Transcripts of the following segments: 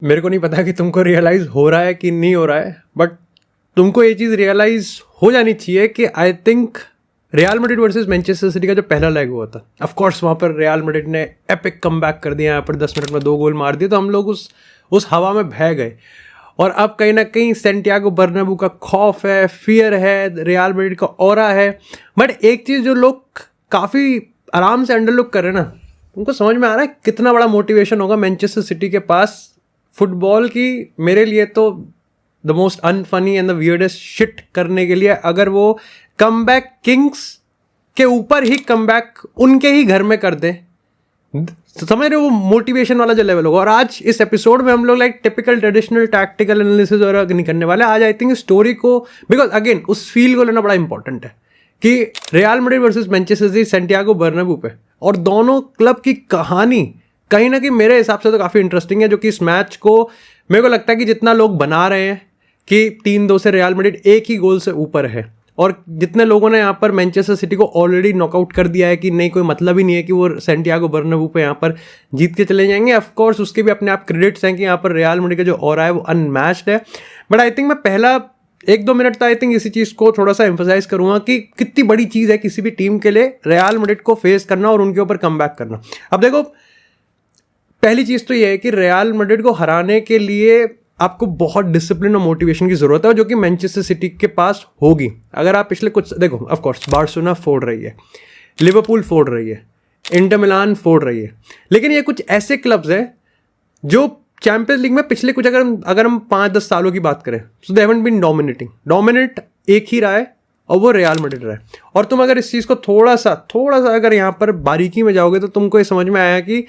मेरे को नहीं पता कि तुमको रियलाइज हो रहा है कि नहीं हो रहा है, बट तुमको ये चीज़ रियलाइज हो जानी चाहिए कि I think real Madrid versus Manchester city का जो पहला लेग हुआ था, ऑफ कोर्स वहाँ पर रियल मैड्रिड ने एपिक कमबैक कर दिया, यहाँ पर 10 मिनट में 2 गोल मार दिए, तो हम लोग उस हवा में बह गए। और अब कहीं ना कहीं सैंटियागो बर्नाब्यू का खौफ है, फियर है, रियल मैड्रिड का ऑरा है। बट एक चीज़ जो लोग काफ़ी आराम से अंडरलुक कर रहे हैं ना, उनको समझ में आ रहा है कितना बड़ा मोटिवेशन होगा मैनचेस्टर सिटी के पास फुटबॉल की, मेरे लिए तो the most unfunny and the weirdest shit करने के लिए, अगर वो कमबैक किंग्स के ऊपर ही कमबैक उनके ही घर में कर दें, समझ रहे हो, वो मोटिवेशन वाला जो लेवल होगा। और आज इस एपिसोड में हम लोग like typical traditional tactical analysis वगैरह नहीं करने वाले। आज आई थिंक स्टोरी को, बिकॉज अगेन उस फील को लेना बड़ा इंपॉर्टेंट है कि Real Madrid versus Manchester city Santiago Bernabeu पे, और दोनों क्लब की कहानी कहीं ना कहीं मेरे हिसाब से तो काफ़ी इंटरेस्टिंग है, जो कि इस मैच को मेरे को लगता है कि जितना लोग बना रहे हैं कि 3-2 से रियल मैड्रिड एक ही गोल से ऊपर है, और जितने लोगों ने यहाँ पर मैनचेस्टर सिटी को ऑलरेडी नॉकआउट कर दिया है कि नहीं कोई मतलब ही नहीं है कि वो सैंटियागो बर्नाब्यू पे यहाँ पर जीत के चले जाएंगे, ऑफ कोर्स उसके भी अपने आप क्रेडिट्स हैं कि यहाँ पर रियल मैड्रिड का जो ऑरा है वो अनमैच्ड है। बट आई थिंक मैं पहला 1-2 मिनट तो आई थिंक इसी चीज़ को थोड़ा सा एम्फोसाइज करूँगा कि कितनी बड़ी चीज़ है किसी भी टीम के लिए रियल मैड्रिड को फेस करना और उनके ऊपर कमबैक करना। अब देखो, पहली चीज़ तो ये है कि रियल मैड्रिड को हराने के लिए आपको बहुत डिसिप्लिन और मोटिवेशन की ज़रूरत है, जो कि मैनचेस्टर सिटी के पास होगी। अगर आप पिछले कुछ देखो, ऑफ कोर्स बार्सिलोना फोड़ रही है, लिवरपूल फोड़ रही है, इंटर मिलान फोड़ रही है, लेकिन ये कुछ ऐसे क्लब्स हैं जो चैंपियंस लीग में पिछले कुछ अगर हम 5-10 सालों की बात करें, सो दे हैवंट बीन डोमिनेट एक ही रहा है, और वो रियल मैड्रिड रहा है। और तुम अगर इस चीज़ को थोड़ा सा अगर यहाँ पर बारीकी में जाओगे तो तुमको ये समझ में आया कि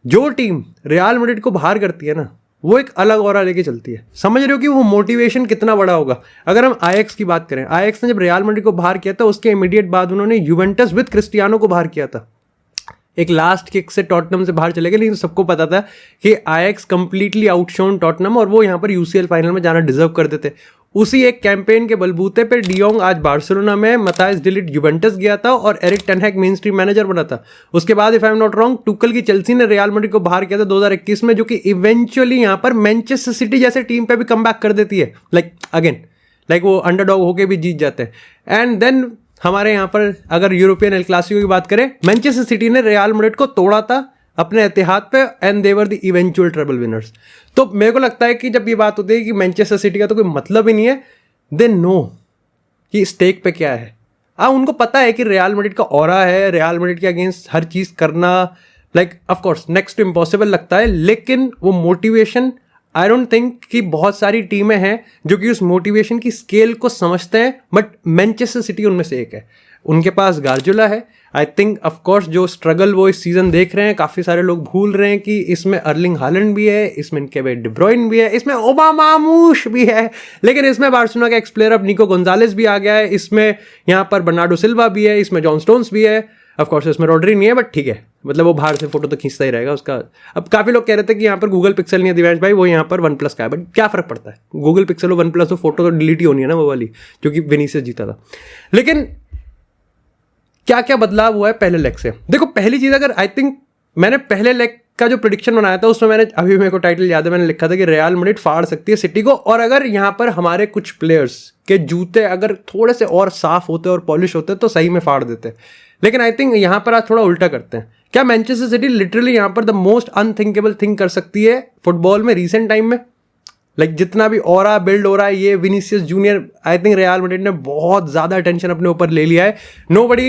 जो टीम रियल मैड्रिड को बाहर करती है ना, वो एक अलग ऑरा लेके चलती है। समझ रहे हो कि वो मोटिवेशन कितना बड़ा होगा। अगर हम आयक्स की बात करें, आयक्स ने जब रियल मैड्रिड को बाहर किया था, उसके इमीडिएट बाद उन्होंने यूवेंटस विद क्रिस्टियानो को बाहर किया था। एक लास्ट किक से टॉटनम से बाहर चले गए, लेकिन सबको पता था कि आयक्स कंप्लीटली आउटशोन टॉटनम, और वो यहाँ पर यूसीएल फाइनल में जाना डिजर्व करते थे। उसी एक कैंपेन के बलबूते पर डियोंग आज बार्सिलोना में, मथायस डिलिट यूवेंटस गया था, और एरिक टेन हैग मेन स्ट्रीम मैनेजर बना था। उसके बाद if I am not wrong, Tuchel की चेल्सी ने रियल मैड्रिड को बाहर किया था 2021 में, जो कि इवेंचुअली यहाँ पर मैनचेस्टर सिटी जैसे टीम पे भी कमबैक कर देती है, लाइक वो अंडरडॉग होके भी जीत जाते हैं। एंड देन हमारे यहाँ पर अगर यूरोपियन एल क्लासिको की बात करें, मैनचेस्टर सिटी ने रियल मैड्रिड को तोड़ा था अपने एतिहाद पे, and they were the eventual treble winners. तो मेरे को लगता है कि जब ये बात होती है कि मैनचेस्टर सिटी का तो कोई मतलब ही नहीं है, दे नो कि स्टेक पे क्या है। उनको पता है कि रियल मैड्रिड का ऑरा है, रियल मैड्रिड के अगेंस्ट हर चीज़ करना like of course next to impossible लगता है, लेकिन वो मोटिवेशन आई डोंट थिंक कि बहुत सारी टीमें हैं जो कि उस मोटिवेशन की स्केल को समझते हैं, बट मैनचेस्टर सिटी उनमें से एक है। उनके पास गार्जियोला है। आई थिंक ऑफ कोर्स जो स्ट्रगल वो इस सीज़न देख रहे हैं, काफ़ी सारे लोग भूल रहे हैं कि इसमें अर्लिंग हालैंड भी है, इसमें केविन डी ब्रुयने भी है, इसमें ओबामामूश भी है, लेकिन इसमें बार्सिलोना का एक्स प्लेयर अब निको गोंजालेस भी आ गया है, इसमें यहाँ पर बर्नार्डो सिल्वा भी है, इसमें जॉन स्टोन्स भी है, ऑफ कोर्स इसमें रॉड्री नहीं है, बट ठीक है, मतलब वो बाहर से फोटो तो खींचता ही रहेगा उसका। अब काफ़ी लोग कह रहे थे कि यहाँ पर गूगल पिक्सल नहीं है दिव्यांश भाई, वो यहाँ पर OnePlus का है, बट क्या फ़र्क पड़ता है, गूगल पिक्सल और OnePlus तो फोटो तो डिलीट ही होनी है ना वो वाली, क्योंकि विनीसियस जीता था। लेकिन क्या क्या बदलाव हुआ है पहले लेग से? देखो, पहली चीज़, अगर आई थिंक मैंने पहले लेग का जो प्रेडिक्शन बनाया था उसमें मैंने, अभी मेरे को टाइटल याद है, मैंने लिखा था कि रियल मैड्रिड फाड़ सकती है सिटी को, और अगर यहाँ पर हमारे कुछ प्लेयर्स के जूते अगर थोड़े से और साफ होते और पॉलिश होते तो सही में फाड़ देते। लेकिन आई थिंक यहाँ पर आज थोड़ा उल्टा करते हैं। क्या मैनचेस्टर सिटी लिटरली यहाँ पर द मोस्ट अनथिंकेबल थिंग कर सकती है फुटबॉल में रिसेंट टाइम में? जितना भी ऑरा बिल्ड हो रहा है, ये Vinicius junior, I think real Madrid ने बहुत ज़्यादा अटेंशन अपने ऊपर ले लिया है। नोबडी,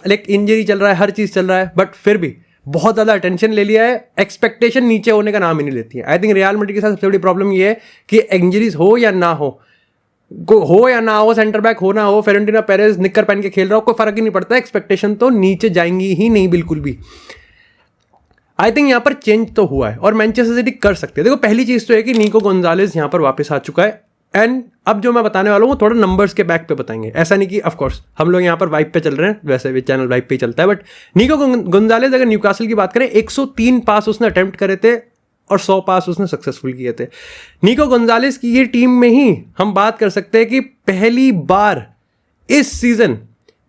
इंजरी चल रहा है, हर चीज़ चल रहा है, बट फिर भी बहुत ज़्यादा अटेंशन ले लिया है। एक्सपेक्टेशन नीचे होने का नाम ही नहीं लेती है। आई थिंक रियल मैड्रिड के साथ सबसे बड़ी प्रॉब्लम ये है कि इंजरीज हो या ना हो, सेंटर बैक हो ना हो, फेरेंटिनो पेरेज निक्कर पहन के खेल रहा हो, कोई फर्क ही नहीं पड़ता, एक्सपेक्टेशन तो नीचे जाएंगी ही नहीं बिल्कुल भी। आई थिंक यहाँ पर चेंज तो हुआ है और मैनचेस्टर सिटी कर सकती है। देखो, पहली चीज़ तो है कि निको गोंजालेस यहाँ पर वापस आ चुका है, एंड अब जो मैं बताने वाला हूँ थोड़ा नंबर्स के बैक पे बताएंगे। ऐसा नहीं कि ऑफ कोर्स हम लोग यहाँ पर वाइब पे चल रहे हैं, वैसे भी चैनल वाइब पे ही चलता है, बट निको गोंजालेस अगर न्यूकासल की बात करें, 103 पास उसने अटेम्प्ट करे थे और 100 पास उसने सक्सेसफुल किए थे। निको गोंजालेस की ये टीम में ही हम बात कर सकते हैं कि पहली बार इस सीजन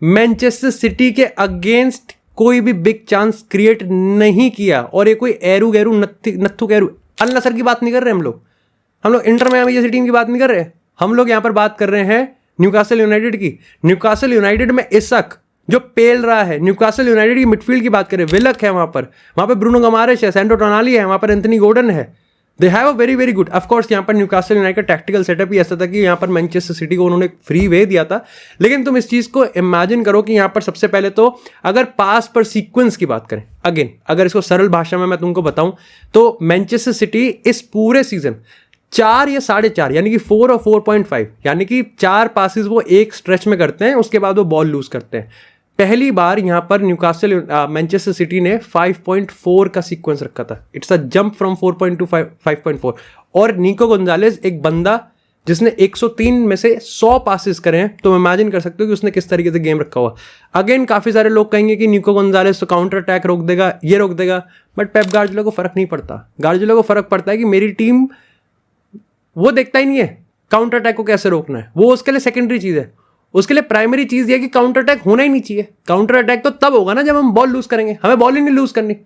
मैनचेस्टर सिटी के अगेंस्ट कोई भी बिग चांस क्रिएट नहीं किया, और ये कोई एरू गैरू नत्थु गैरू अल-नसर की बात नहीं कर रहे हम लोग इंटर मियामी जैसी टीम की बात नहीं कर रहे, हम लोग यहाँ पर बात कर रहे हैं न्यूकासल यूनाइटेड की। न्यूकासल यूनाइटेड में इसाक जो पेल रहा है, न्यूकासल यूनाइटेड की मिडफील्ड की बात करें, विलक है वहाँ पर ब्रूनो गमारेश है, सैंडो टोनाली है, वहाँ पर एंथनी गॉर्डन है। They have a very very good, of course यहाँ पर न्यूकासल यूनाइटेड का टैक्टिकल सेटअप ही ऐसा था कि यहाँ पर मैनचेस्टर सिटी को उन्होंने फ्री वे दिया था। लेकिन तुम इस चीज़ को इमेजिन करो कि यहाँ पर सबसे पहले तो अगर पास पर सीक्वेंस की बात करें, अगेन अगर इसको सरल भाषा में मैं तुमको बताऊं तो मैनचेस्टर सिटी इस पूरे सीजन 4 या 4.5 यानी कि 4 और 4.5 यानी कि 4 पासिस वो एक स्ट्रेच में करते हैं, उसके बाद वो बॉल लूज करते हैं। पहली बार यहां पर न्यूकासल मैनचेस्टर सिटी ने 5.4 का सीक्वेंस रखा था। It's a jump from 4.2 to 5.4। और निको गोंजालेस एक बंदा जिसने 103 में से 100 पासिस करे हैं, तो इमेजिन कर सकते हो कि उसने किस तरीके से गेम रखा हुआ। अगेन काफ़ी सारे लोग कहेंगे कि निको गोंजालेस तो काउंटर अटैक रोक देगा, ये रोक देगा, बट पेप गार्डियोला को फर्क नहीं पड़ता। गार्डियोला को फर्क पड़ता है कि मेरी टीम, वो देखता ही नहीं है काउंटर अटैक को कैसे रोकना है, वो उसके लिए सेकेंडरी चीज़ है। उसके लिए प्राइमरी चीज़ ये कि काउंटर अटैक होना ही नहीं चाहिए। काउंटर अटैक तो तब होगा ना जब हम बॉल लूज करेंगे, हमें बॉल ही नहीं लूज करनी।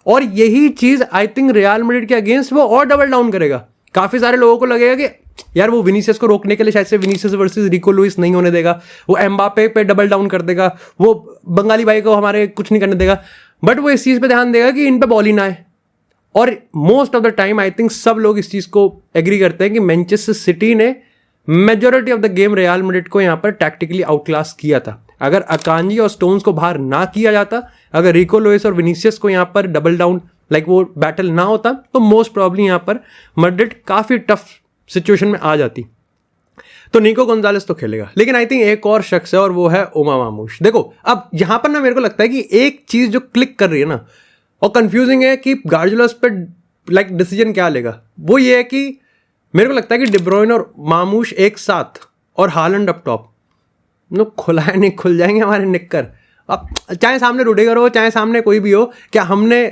और यही चीज़ आई थिंक रियल मैड्रिड के अगेंस्ट वो और डबल डाउन करेगा। काफ़ी सारे लोगों को लगेगा कि यार वो विनीसियस को रोकने के लिए शायद से विनीसियस वर्सेस रिको लुइस नहीं होने देगा, वो एम्बापे पे डबल डाउन कर देगा, वो बंगाली भाई को हमारे कुछ नहीं करने देगा, बट वो इस चीज़ पे ध्यान देगा कि इन पे बॉल ही ना आए। और most of the time I think सब लोग इस चीज़ को एग्री करते हैं कि मैनचेस्टर सिटी ने majority of the game real Madrid को यहाँ पर टैक्टिकली आउटक्लास किया था। अगर अकांजी और स्टोन्स को बाहर ना किया जाता, अगर रिको लुइस और विनीसियस को यहाँ पर डबल डाउन वो बैटल ना होता, तो मोस्ट प्रॉब्ली यहाँ पर मैड्रिड काफ़ी टफ सिचुएशन में आ जाती। तो निको गोंजालेस तो खेलेगा, लेकिन आई थिंक एक और शख्स है और वो है उमा मामूश। देखो अब यहाँ पर ना मेरे को लगता है कि एक चीज़ जो क्लिक कर रही है ना और कंफ्यूजिंग है कि गार्डियोला पे डिसीजन क्या लेगा, वो ये है कि मेरे को लगता है कि डी ब्रुयने और मामूश एक साथ और हालैंड अप टॉप खुलाए नहीं खुल जाएंगे हमारे निक्कर। अब चाहे सामने रुडिगर हो चाहे सामने कोई भी हो, क्या हमने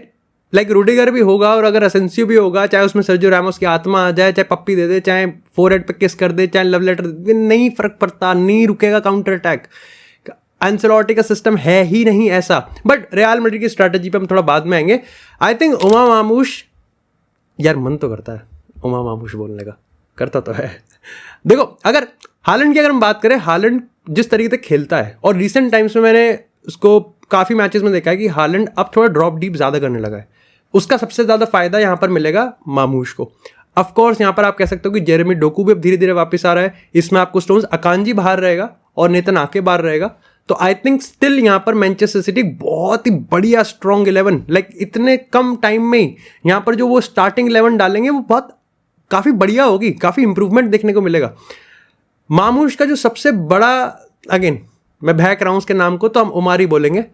रुडिगर भी होगा और अगर असेंसियो भी होगा, चाहे उसमें सर्जियो रामोस की आत्मा आ जाए, चाहे पप्पी दे दे, चाहे फोरहेड पे किस कर दे, चाहे लव लेटर दे, नहीं फर्क पड़ता, नहीं रुकेगा काउंटर अटैक। एंसेलोटी का सिस्टम है ही नहीं ऐसा। बट रियल मैड्रिड की स्ट्रैटेजी पे हम थोड़ा बाद में आएंगे। आई थिंक उमा मामूश, यार मन तो करता है उमा मामूश बोलने का, करता तो है। देखो अगर हालैंड की अगर हम बात करें, हालैंड जिस तरीके से खेलता है और रिसेंट टाइम्स में मैंने उसको काफ़ी मैचेस में देखा है कि हालैंड अब थोड़ा ड्रॉप डीप ज़्यादा करने लगा है। उसका सबसे ज़्यादा फायदा यहाँ पर मिलेगा मामूश को। ऑफकोर्स यहाँ पर आप कह सकते हो कि जेरेमी डोकू भी अब धीरे धीरे वापस आ रहा है, इसमें आपको स्टोन्स, अकांजी बाहर रहेगा और नेतन आके बाहर रहेगा। तो आई थिंक स्टिल यहाँ पर मैनचेस्टर सिटी बहुत ही बढ़िया स्ट्रॉन्ग 11 इतने कम टाइम में ही यहाँ पर जो वो स्टार्टिंग 11 डालेंगे वो बहुत काफ़ी बढ़िया होगी, काफ़ी इंप्रूवमेंट देखने को मिलेगा। मामूश का जो सबसे बड़ा, अगेन मैं बहक रहा हूँ उसके नाम को, तो हम उमार ही बोलेंगे,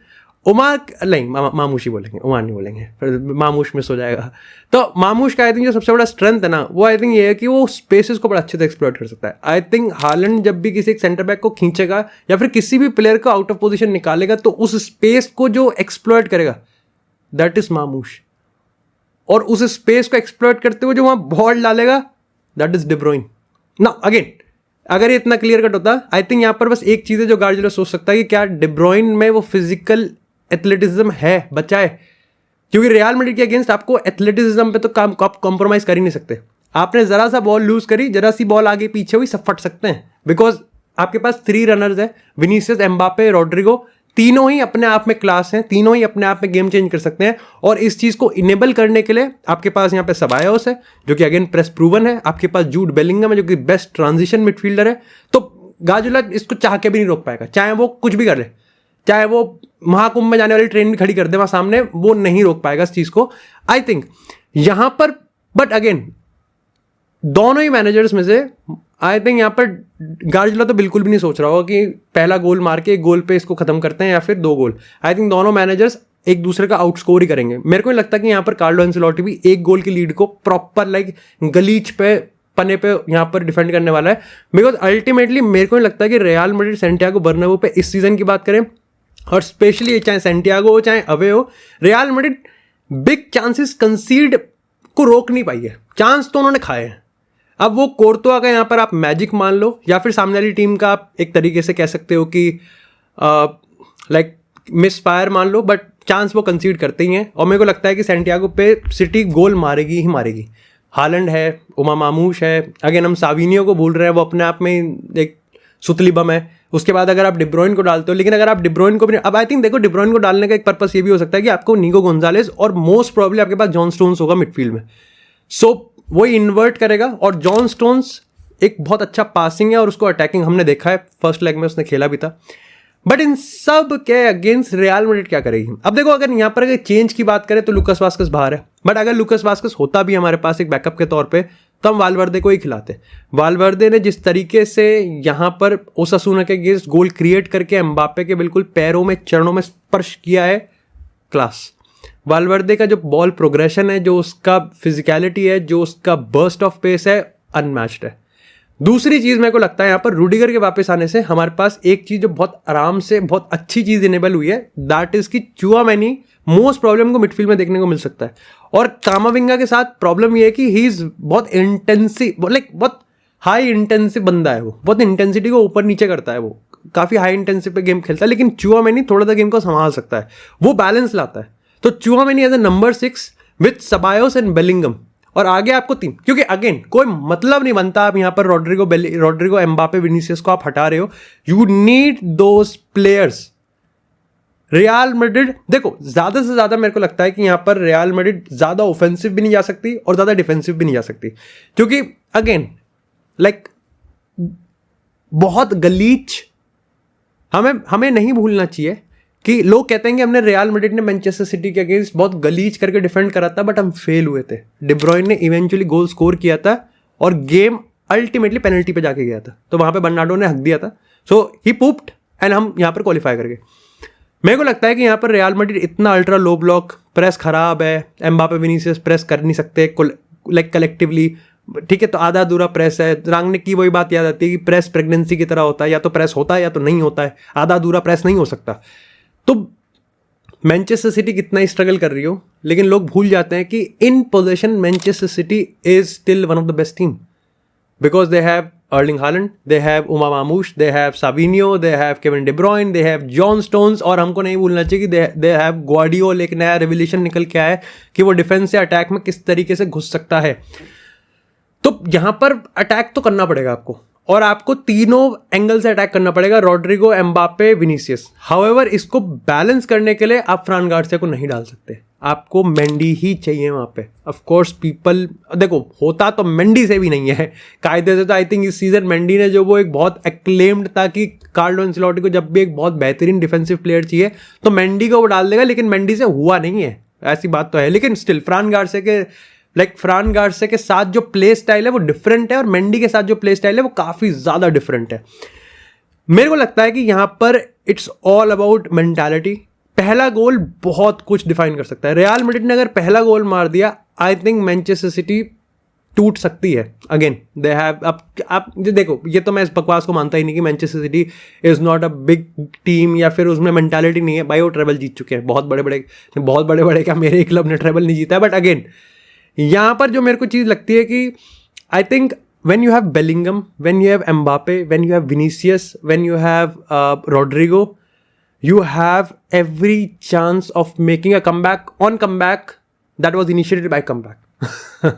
उमार नहीं मामूश ही बोलेंगे, उमार नहीं बोलेंगे, फिर मामूश मिस हो जाएगा। तो मामूश का आई थिंक जो सबसे बड़ा स्ट्रेंथ है ना, वो आई थिंक ये है कि वो स्पेसेस को बड़ा अच्छे से एक्सप्लॉइट कर सकता है। आई थिंक हालैंड जब भी किसी एक सेंटर बैक को खींचेगा या फिर किसी भी प्लेयर को आउट ऑफ पोजीशन निकालेगा, तो उस स्पेस को जो एक्सप्लॉइट करेगा दैट इज मामूश, और उस स्पेस को एक्सप्लॉइट करते हुए जो वहाँ बॉल डालेगा दैट इज डी ब्रुयने। ना अगेन अगर ये इतना क्लियर कट होता, आई थिंक यहाँ पर बस एक चीज़ है जो गार्डियोला सोच सकता है कि क्या डी ब्रुयने में वो फिजिकल एथलेटिज्म है, बचा है, क्योंकि रियल मैड्रिड के अगेंस्ट आपको एथलेटिज्म पे तो आप कॉम्प्रोमाइज़ कर ही नहीं सकते। आपने ज़रा सा बॉल लूज करी, जरा सी बॉल आगे पीछे हुई, सब फट सकते हैं, बिकॉज आपके पास 3 रनर्स हैं, विनीसियस, एम्बापे, रोड्रिगो, तीनों ही अपने आप में क्लास हैं, तीनों ही अपने आप में गेम चेंज कर सकते हैं। और इस चीज़ को इनेबल करने के लिए आपके पास यहाँ पे सबायोस है जो कि अगेन प्रेस प्रूवन है, आपके पास जूड बेलिंगम है जो कि बेस्ट ट्रांजिशन मिडफील्डर है। तो गार्डियोला इसको चाह के भी नहीं रोक पाएगा, चाहे वो कुछ भी कर ले, चाहे वो महाकुंभ में जाने वाली ट्रेन भी खड़ी कर दे वहाँ सामने, वो नहीं रोक पाएगा इस चीज़ को आई थिंक यहाँ पर। बट अगेन दोनों ही मैनेजर्स में से आई थिंक यहाँ पर गार्डियोला तो बिल्कुल भी नहीं सोच रहा होगा कि पहला गोल मार के एक गोल पे इसको खत्म करते हैं या फिर 2 गोल। आई थिंक दोनों मैनेजर्स एक दूसरे का आउटस्कोर ही करेंगे। मेरे को नहीं लगता कि यहाँ पर कार्लो एंसेलोटी भी 1 गोल की लीड को प्रॉपर गलीच पे पने पे यहाँ पर डिफेंड करने वाला है, बिकॉज अल्टीमेटली मेरे को नहीं लगता कि रियल मैड्रिड सैंटियागो बर्नाब्यू पे इस सीजन की बात करें, और स्पेशली चाहे सैंटियागो हो चाहे अवे हो, रियल मैड्रिड बिग चांसेस कंसीड को रोक नहीं पाई है। चांस तो उन्होंने खाए हैं। अब वो कोर्तोआ का यहाँ पर आप मैजिक मान लो या फिर सामने वाली टीम का आप एक तरीके से कह सकते हो कि मिस फायर मान लो, बट चांस वो कंसीड करते ही हैं, और मेरे को लगता है कि सैंटियागो पे सिटी गोल मारेगी ही मारेगी। हालैंड है, उमा मामूश है, अगेन हम साविनियो को भूल रहे हैं, वो अपने आप में एक सुतली बम है। उसके बाद अगर आप डिब्रोइन को डालते हो, लेकिन अगर आप डिब्रोइन को भी, अब आई थिंक देखो डिब्रोइन को डालने का एक पर्पस ये भी हो सकता है कि आपको निको गोंजालेस और मोस्ट प्रॉब्ली आपके पास जॉन स्टोन्स होगा मिडफील्ड में, सो वो इन्वर्ट करेगा। और जॉन स्टोन्स एक बहुत अच्छा पासिंग है और उसको अटैकिंग हमने देखा है, फर्स्ट लेग में उसने खेला भी था। बट इन सब के अगेंस्ट रियल मैड्रिड क्या करेगी? अब देखो, अगर यहाँ पर अगर चेंज की बात करें तो लुकास वास्केस बाहर है, बट अगर लुकास वास्केस होता भी हमारे पास एक बैकअप के तौर पे, तो हम वालवर्दे को ही खिलाते। वालवर्दे ने जिस तरीके से यहाँ पर ओसासुना के अगेंस्ट गोल क्रिएट करके एम्बापे के बिल्कुल पैरों में, चरणों में स्पर्श किया है, क्लास। वालवर्दे का जो बॉल प्रोग्रेशन है, जो उसका फिजिकलिटी है, जो उसका बर्स्ट ऑफ पेस है, अनमैच्ड है। दूसरी चीज मेरे को लगता है यहाँ पर रूडिगर के वापस आने से हमारे पास एक चीज जो बहुत आराम से, बहुत अच्छी चीज इनेबल हुई है, दैट इज कि चुआमेनी मोस्ट प्रॉब्लम को मिडफील्ड में देखने को मिल सकता है। और कामाविंगा के साथ प्रॉब्लम ये है कि ही इज बहुत इंटेंसिव, लाइक बहुत हाई इंटेंसिव बंदा है, वो बहुत इंटेंसिटी को ऊपर नीचे करता है, वो काफी हाई इंटेंसिव पे गेम खेलता है, लेकिन चुआमेनी थोड़ा सा गेम को संभाल सकता है, वो बैलेंस लाता है। तो Tchouameni as a number 6 with Ceballos and Bellingham, और आगे आपको 3, क्योंकि अगेन कोई मतलब नहीं बनता आप यहाँ पर रोड्रिगो एम्बापे विनीसियस को आप हटा रहे हो, you need those players. Real Madrid देखो, ज्यादा से ज्यादा मेरे को लगता है कि यहाँ पर रियल मैड्रिड ज्यादा ऑफेंसिव भी नहीं जा सकती और ज्यादा डिफेंसिव भी नहीं जा सकती, क्योंकि अगेन लाइक बहुत गलीच, हमें नहीं भूलना चाहिए कि लोग कहते हैं कि हमने रियल मैड्रिड ने मैनचेस्टर सिटी के अगेंस्ट बहुत गलीच करके डिफेंड करा था, बट हम फेल हुए थे। डी ब्रुयने ने इवेंचुअली गोल स्कोर किया था और गेम अल्टीमेटली पेनल्टी पे जाके गया था, तो वहां पे बर्नार्डो ने हक दिया था, सो ही पुप्ड एंड हम यहाँ पर क्वालिफाई कर गए। मेरे को लगता है कि यहाँ पर रियल मैड्रिड इतना अल्ट्रा लो ब्लॉक, प्रेस खराब है, एम्बापे विनीसियस प्रेस कर नहीं सकते लाइक कलेक्टिवली, ठीक है, तो आधा अधूरा प्रेस है। रांगनिक की वही बात याद आती है कि प्रेस प्रेगनेंसी की तरह होता है, या तो प्रेस होता है या तो नहीं होता है, आधा अधूरा प्रेस नहीं हो सकता। तो मैनचेस्टर सिटी कितना ही स्ट्रगल कर रही हो, लेकिन लोग भूल जाते हैं कि in position Manchester City is still one of the best team, because they have Erling Haaland, they have Omar Marmoush, they have Savinho, they have Kevin De Bruyne, they have John Stones, और हमको नहीं भूलना चाहिए कि they have ग्वार्डियोल, एक नया revolution निकल के आया है कि वो डिफेंस से अटैक में किस तरीके से घुस सकता है। तो यहां पर अटैक तो करना पड़ेगा आपको, और आपको तीनों एंगल से अटैक करना पड़ेगा, रोड्रिगो, एम्बापे, विनीसियस। हाउएवर इसको बैलेंस करने के लिए आप फ्रान गार्सिया को नहीं डाल सकते, आपको मेंडी ही चाहिए वहां पे। ऑफ कोर्स पीपल, देखो होता तो मेंडी से भी नहीं है कायदे से, तो आई थिंक इस सीजन मेंडी ने जो वो एक बहुत एक्लेम्ड था कि कार्लो एंसेलोटी को जब भी एक बहुत बेहतरीन डिफेंसिव प्लेयर चाहिए तो मेंडी को वो डाल देगा, लेकिन मेंडी से हुआ नहीं है, ऐसी बात तो है। लेकिन स्टिल फ्रान गार्सिया के साथ जो प्ले स्टाइल है वो डिफरेंट है, और मेंडी के साथ जो प्ले स्टाइल है वो काफी ज्यादा डिफरेंट है। मेरे को लगता है कि यहां पर इट्स ऑल अबाउट मेंटालिटी। पहला गोल बहुत कुछ डिफाइन कर सकता है। रियल मैड्रिड ने अगर पहला गोल मार दिया, आई थिंक मैनचेस्टर सिटी टूट सकती है। अगेन दे हैव, आप देखो, ये तो मैं इस बकवास को मानता ही नहीं कि Manchester City is not a big team, या फिर उसमें मेंटालिटी नहीं है। भाई वो ट्रेबल जीत चुके हैं, बहुत बड़े बड़े क्या मेरे क्लब ने ट्रेबल नहीं जीता है। बट अगेन यहाँ पर जो मेरे को चीज़ लगती है कि I think when you have Bellingham, when you have Mbappe, when you have Vinicius, when you have Rodrigo, you have every chance of making a comeback that was initiated by comeback।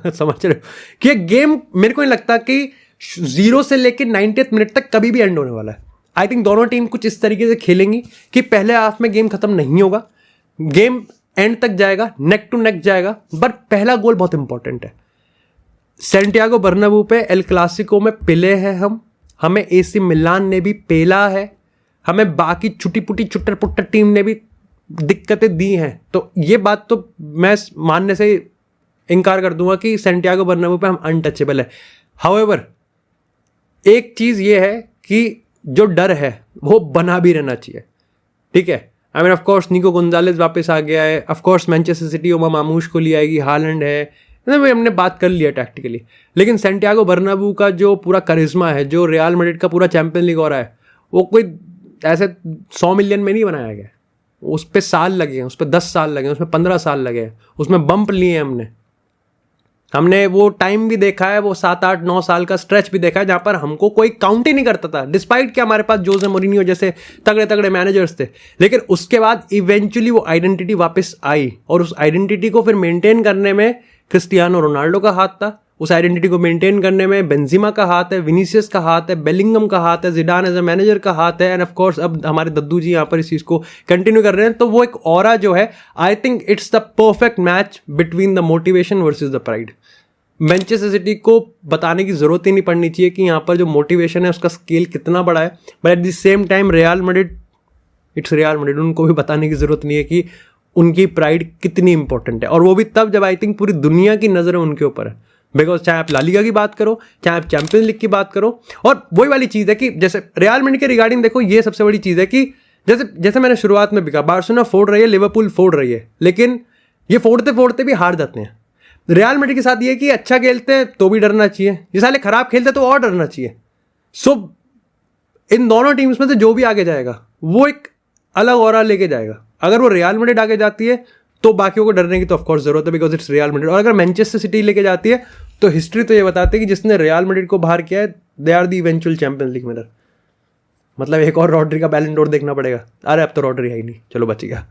समझ रहे हो कि ये game मेरे को नहीं लगता कि 0 से लेकर 90th मिनट तक कभी भी एंड होने वाला है। आई थिंक दोनों टीम कुछ इस तरीके से खेलेंगी कि पहले हाफ में गेम खत्म नहीं होगा, गेम एंड तक जाएगा, नेक टू नेक जाएगा, बट पहला गोल बहुत इंपॉर्टेंट है। सैंटियागो बर्नाब्यू पे एल क्लासिको में पिले हैं हमें एसी मिलान ने भी पेला है, हमें बाकी छुट्टी पुट्टी चुट्टर पुट्टर टीम ने भी दिक्कतें दी हैं। तो ये बात तो मैं मानने से इनकार कर दूंगा कि सैंटियागो बर्नाब्यू पे हम अनटचेबल है। हाउएवर एक चीज ये है कि जो डर है वो बना भी रहना चाहिए, ठीक है। I mean of course Nico Gonzalez वापस आ गया है, of course Manchester City Omar Marmoush को ले आएगी, हालैंड है, हमने बात कर लिया टैक्टिकली। लेकिन सैंटियागो बर्नाब्यू का जो पूरा करिश्मा है, जो रियल मैड्रिड का पूरा चैंपियन लीग हो रहा है, वो कोई ऐसे 100 मिलियन में नहीं बनाया गया। उस पर साल लगे हैं, उस पर 10 साल लगे हैं, उसमें 15 साल लगे हैं, उसमें बम्प लिए हैं हमने। हमने वो टाइम भी देखा है, वो 7-8-9 साल का स्ट्रेच भी देखा है जहां पर हमको कोई काउंट ही नहीं करता था, डिस्पाइट कि हमारे पास जोसे मोरिनियो जैसे तगड़े तगड़े मैनेजर्स थे। लेकिन उसके बाद इवेंचुअली वो आइडेंटिटी वापस आई, और उस आइडेंटिटी को फिर मेंटेन करने में क्रिस्टियानो रोनाल्डो का हाथ था, उस आइडेंटिटी को मेंटेन करने में बेंजिमा का हाथ है, विनीसियस का हाथ है, बेलिंगम का हाथ है, जिडान एज ए मैनेजर का हाथ है, एंड ऑफ कोर्स अब हमारे दद्दू जी यहाँ पर इस चीज़ को कंटिन्यू कर रहे हैं। तो वो एक ऑरा जो है, I think it's the perfect match between the motivation versus the pride. Manchester city को बताने की जरूरत ही नहीं पड़नी चाहिए कि यहाँ पर जो मोटिवेशन है उसका स्केल कितना बड़ा है, but at the same time real Madrid, it's real Madrid, उनको भी बताने की जरूरत नहीं है कि उनकी प्राइड कितनी इंपॉर्टेंट है, और वो भी तब जब आई थिंक पूरी दुनिया की नज़रें उनके ऊपर है। बिकॉज चाहे आप ला लीगा की बात करो, चाहे आप चैंपियंस लीग की बात करो, और वही वाली चीज़ है कि जैसे रियल मैड्रिड के रिगार्डिंग देखो, ये सबसे बड़ी चीज़ है कि जैसे मैंने शुरुआत में भी कहा, बार्सिलोना फोड़ रही है, लिवरपूल फोड़ रही है, लेकिन ये फोड़ते फोड़ते भी हार जाते हैं। रियल मैड्रिड के साथ ये कि अच्छा खेलते हैं तो भी डरना चाहिए, ये साले खराब खेलते तो और डरना चाहिए। सो इन दोनों टीम्स में से जो भी आगे जाएगा वो एक अलग ऑरा लेके जाएगा। अगर वो रियल मैड्रिड आगे जाती है तो बाकियों को डरने की तो ऑफकोर्स जरूरत है, बिकॉज इट्स रियल मैड्रिड। और अगर मैनचेस्टर सिटी लेके जाती है तो हिस्ट्री तो ये बताती है कि जिसने रियल मैड्रिड को बाहर किया है, they are the eventual Champions League winner. मतलब एक और रॉड्री का बैलन डोर देखना पड़ेगा। अरे अब तो रॉड्री है ही नहीं, चलो बच गया।